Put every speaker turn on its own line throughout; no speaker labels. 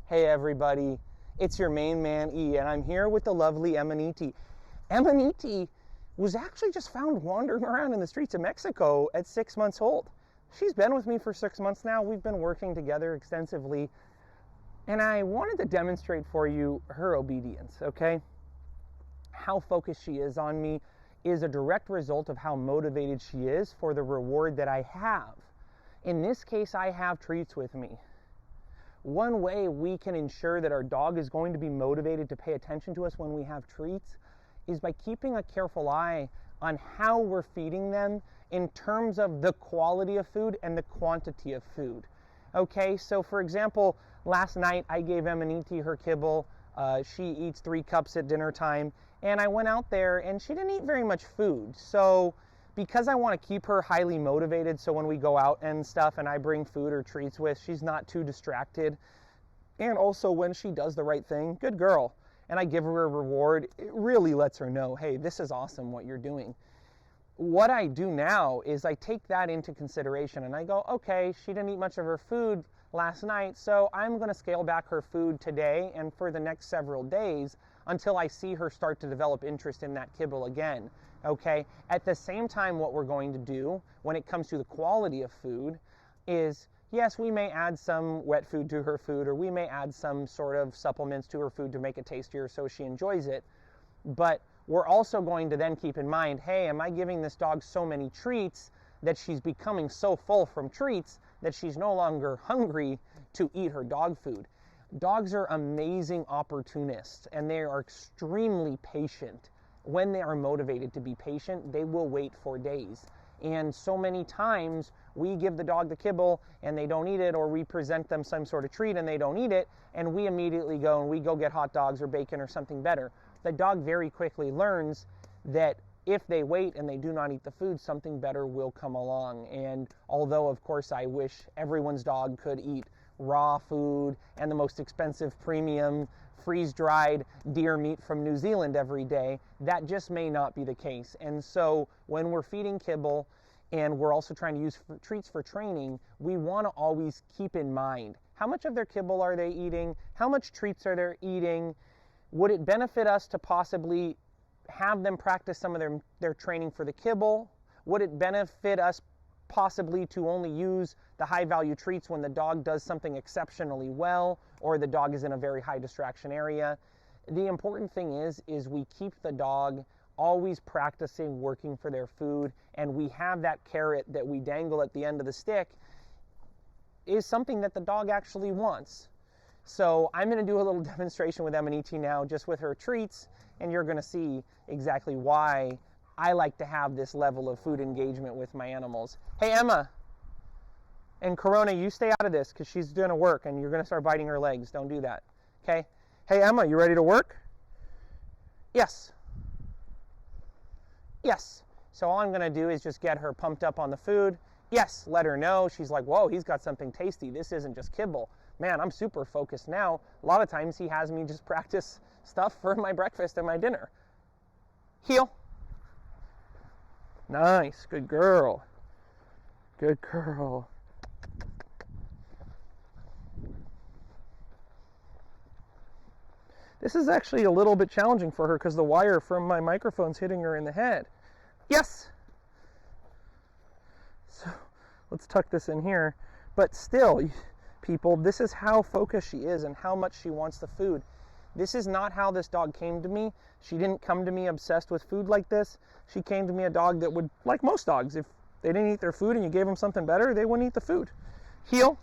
Hey everybody, it's your main man E, and I'm here with the lovely Emaniti. Emaniti was actually just found wandering around in the streets of Mexico at 6 months old. She's been with me for 6 months now. We've been working together extensively, and I wanted to demonstrate for you her obedience, okay? How focused she is on me is a direct result of how motivated she is for the reward that I have. In this case, I have treats with me. One way we can ensure that our dog is going to be motivated to pay attention to us when we have treats is by keeping a careful eye on how we're feeding them in terms of the quality of food and the quantity of food. Okay, so for example, last night I gave Emaniti her kibble. She eats 3 cups at dinner time, and I went out there and she didn't eat very much food. So because I want to keep her highly motivated, so when we go out and stuff and I bring food or treats with, she's not too distracted. And also when she does the right thing, good girl, and I give her a reward, it really lets her know, hey, this is awesome what you're doing. What I do now is I take that into consideration and I go, okay, she didn't eat much of her food last night, so I'm going to scale back her food today and for the next several days until I see her start to develop interest in that kibble again. Okay, at the same time, what we're going to do when it comes to the quality of food is, yes, we may add some wet food to her food, or we may add some sort of supplements to her food to make it tastier so she enjoys it. But we're also going to then keep in mind, hey, am I giving this dog so many treats that she's becoming so full from treats that she's no longer hungry to eat her dog food? Dogs are amazing opportunists, and they are extremely patient. When they are motivated to be patient, they will wait for days. And so many times we give the dog the kibble and they don't eat it, or we present them some sort of treat and they don't eat it, and we immediately go and we go get hot dogs or bacon or something better. The dog very quickly learns that if they wait and they do not eat the food, something better will come along. And although of course I wish everyone's dog could eat raw food and the most expensive premium freeze-dried deer meat from New Zealand every day, that just may not be the case. And so when we're feeding kibble and we're also trying to use treats for training, we want to always keep in mind, how much of their kibble are they eating? How much treats are they eating? Would it benefit us to possibly have them practice some of their training for the kibble? Would it benefit us possibly to only use the high value treats when the dog does something exceptionally well, or the dog is in a very high distraction area? The important thing is we keep the dog always practicing working for their food, and we have that carrot that we dangle at the end of the stick is something that the dog actually wants. So I'm going to do a little demonstration with Emaniti now, just with her treats, and you're going to see exactly why I like to have this level of food engagement with my animals. Hey Emma and Corona, you stay out of this because she's going to work and you're going to start biting her legs. Don't do that. Okay? Hey Emma, you ready to work? Yes. Yes. So all I'm going to do is just get her pumped up on the food. Yes, let her know. She's like, whoa, he's got something tasty. This isn't just kibble. Man, I'm super focused now. A lot of times he has me just practice stuff for my breakfast and my dinner. Heel. Nice, good girl. Good girl. This is actually a little bit challenging for her because the wire from my microphone's hitting her in the head. Yes! So let's tuck this in here. But still, people, this is how focused she is and how much she wants the food. This is not how this dog came to me. She didn't come to me obsessed with food like this. She came to me a dog that would, like most dogs, if they didn't eat their food and you gave them something better, they wouldn't eat the food. Heel.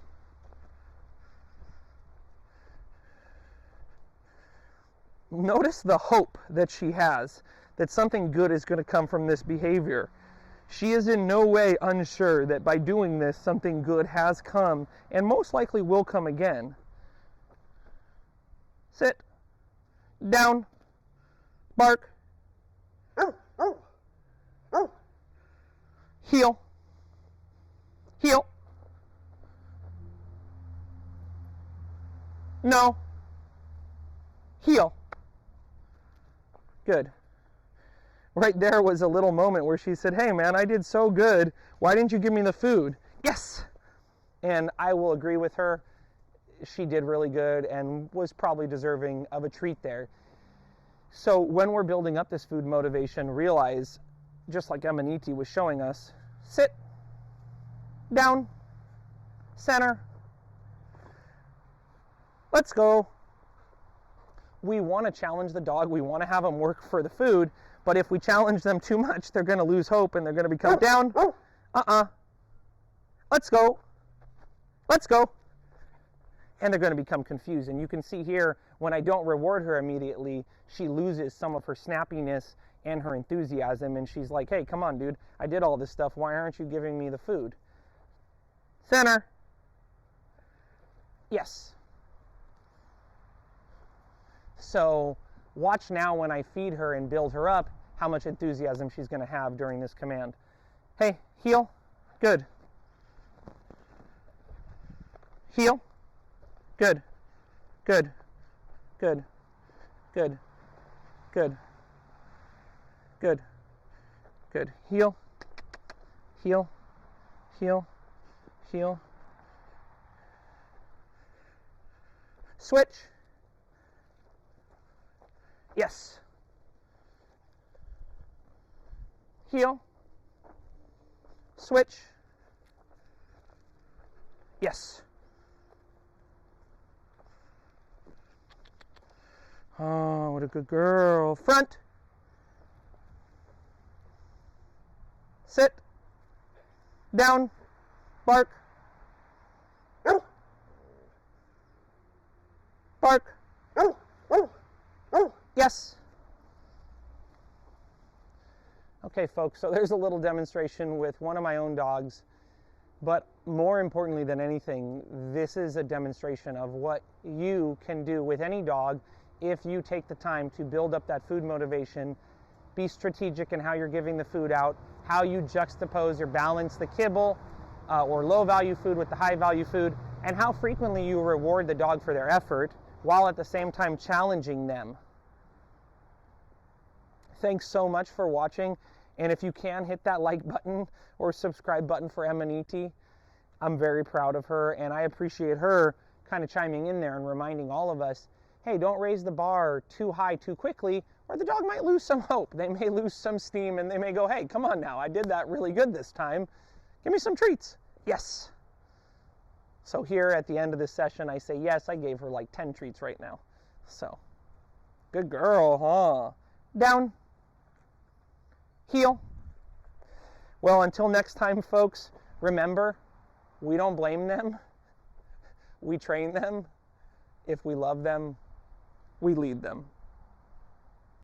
Notice the hope that she has that something good is going to come from this behavior. She is in no way unsure that by doing this, something good has come and most likely will come again. Sit. Down. Bark. Heel. Heel. No. Heel. Good. Right there was a little moment where she said, hey man, I did so good. Why didn't you give me the food? Yes. And I will agree with her. she did really good and was probably deserving of a treat there. So when we're building up this food motivation, realize, just like Emaniti was showing us, sit, down, center, let's go. We want to challenge the dog. We want to have them work for the food. But if we challenge them too much, they're going to lose hope and they're going to become down. Let's go. Let's go. And they're going to become confused. And you can see here, when I don't reward her immediately, she loses some of her snappiness and her enthusiasm. And she's like, hey, come on, dude. I did all this stuff. Why aren't you giving me the food? Center. Yes. So watch now when I feed her and build her up, how much enthusiasm she's going to have during this command. Hey, heel. Good. Heel. Good. Good. Good. Good. Good. Good. Good. Heel. Heel. Heel. Heel. Switch. Yes. Heel. Switch. Yes. Oh, what a good girl. Front. Sit. Down. Bark. Bark. Yes. Okay, folks, so there's a little demonstration with one of my own dogs, but more importantly than anything, this is a demonstration of what you can do with any dog if you take the time to build up that food motivation, be strategic in how you're giving the food out, how you juxtapose or balance the kibble or low-value food with the high-value food, and how frequently you reward the dog for their effort while at the same time challenging them. Thanks so much for watching, and if you can, hit that like button or subscribe button for Emaniti. I'm very proud of her, and I appreciate her kind of chiming in there and reminding all of us, hey, don't raise the bar too high too quickly, or the dog might lose some hope. They may lose some steam, and they may go, hey, come on now, I did that really good this time. Give me some treats. Yes. So here at the end of this session, I say, yes, I gave her like 10 treats right now. So, good girl, huh? Down. Heel. Well, until next time, folks, remember, we don't blame them. We train them. If we love them, we lead them.